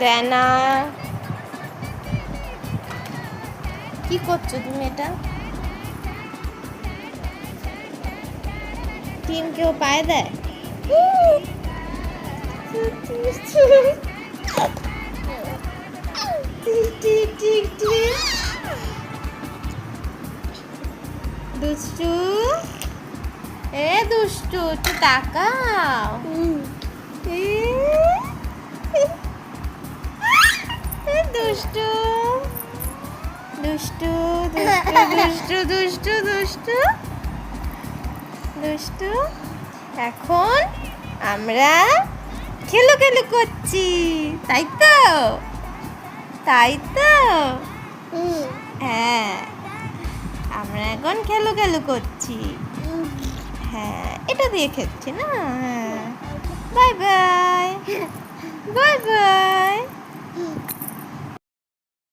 দেনা। কি করছো তুমি এটা? টিম কেউ পায়ে দেয়? দুষ্টু, এ দুষ্টু একটু তাকাও। দুষ্টু দুষ্টু দুষ্টু দুষ্টু দুষ্টু দুষ্টু। এখন আমরা খেলো খেলো করছি, তাই তো? তাই তো? হ্যাঁ, আমরা এখন খেলো খেলো করছি। হ্যাঁ, এটা দিয়ে খেলছি না। হ্যাঁ, বাই বাই বাই বাই।